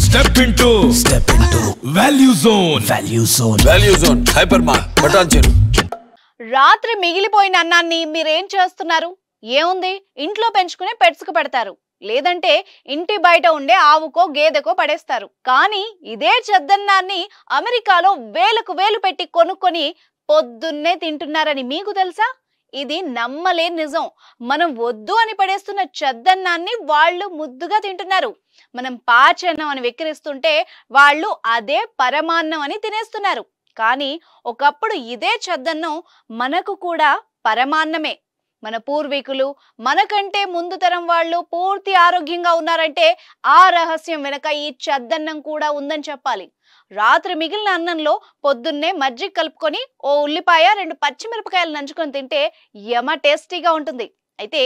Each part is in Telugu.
Step into Value Zone. Value Zone. Hypermart. Patancheru. రాత్రి మిగిలిపోయిన అన్నాన్ని మీరేం చేస్తున్నారు? ఏముంది, ఇంట్లో పెంచుకునే పెట్స్కు పెడతారు, లేదంటే ఇంటి బయట ఉండే ఆవుకో గేదెకో పడేస్తారు. కానీ ఇదే చెద్దన్నాన్ని అమెరికాలో వేలకు వేలు పెట్టి కొనుక్కొని పొద్దున్నే తింటున్నారని మీకు తెలుసా? ఇది నమ్మలేని నిజం. మనం వద్దు అని పడేస్తున్న చెద్దన్నాన్ని వాళ్ళు ముద్దుగా తింటున్నారు. మనం పాచన్నం అని వెక్కిరిస్తుంటే వాళ్ళు అదే పరమాన్నం అని తినేస్తున్నారు. కానీ ఒకప్పుడు ఇదే చెద్దన్నం మనకు కూడా పరమాన్నమే. మన పూర్వీకులు, మనకంటే ముందు తరం వాళ్ళు పూర్తి ఆరోగ్యంగా ఉన్నారంటే ఆ రహస్యం వెనక ఈ చెద్దన్నం కూడా ఉందని చెప్పాలి. రాత్రి మిగిలిన అన్నంలో పొద్దున్నే మజ్జిగ కలుపుకొని ఓ ఉల్లిపాయ 2 పచ్చిమిరపకాయలు నంచుకొని తింటే యమ టేస్టీగా ఉంటుంది. అయితే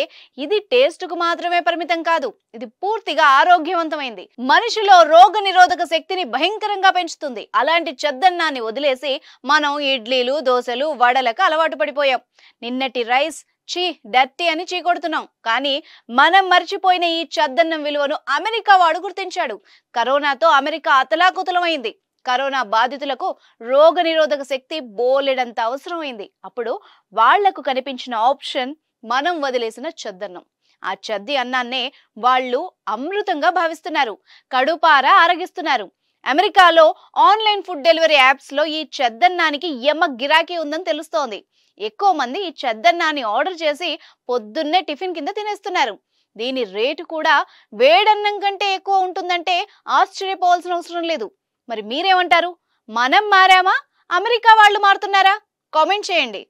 ఇది టేస్ట్కు మాత్రమే పరిమితం కాదు, ఇది పూర్తిగా ఆరోగ్యవంతమైంది. మనిషిలో రోగ నిరోధక శక్తిని భయంకరంగా పెంచుతుంది. అలాంటి చెద్దన్నాన్ని వదిలేసి మనం ఇడ్లీలు, దోశలు, వడలకు అలవాటు పడిపోయాం. నిన్నటి రైస్ చీ డర్టీ అని చీకొడుతున్నాం. కానీ మనం మర్చిపోయిన ఈ చెద్దన్నం విలువను అమెరికా వాడు గుర్తించాడు. కరోనాతో అమెరికా అతలాకుతలమైంది. కరోనా బాధితులకు రోగ నిరోధక శక్తి బోలెడంత అవసరమైంది. అప్పుడు వాళ్లకు కనిపించిన ఆప్షన్ మనం వదిలేసిన చెద్దన్నం. ఆ చెద్ది అన్నాన్నే వాళ్ళు అమృతంగా భావిస్తున్నారు, కడుపార ఆరగిస్తున్నారు. అమెరికాలో ఆన్లైన్ ఫుడ్ డెలివరీ యాప్స్ లో ఈ చెద్దన్నానికి యమ గిరాకీ ఉందని తెలుస్తోంది. ఎక్కువ మంది ఈ చెద్దన్నాన్ని ఆర్డర్ చేసి పొద్దున్నే టిఫిన్ కింద తినేస్తున్నారు. దీని రేటు కూడా వేడన్నం కంటే ఎక్కువ ఉంటుందంటే ఆశ్చర్యపోవాల్సిన అవసరం లేదు. మరి మీరేమంటారు? మనం మారామా? అమెరికా వాళ్ళు మారుతున్నారా? కామెంట్ చేయండి.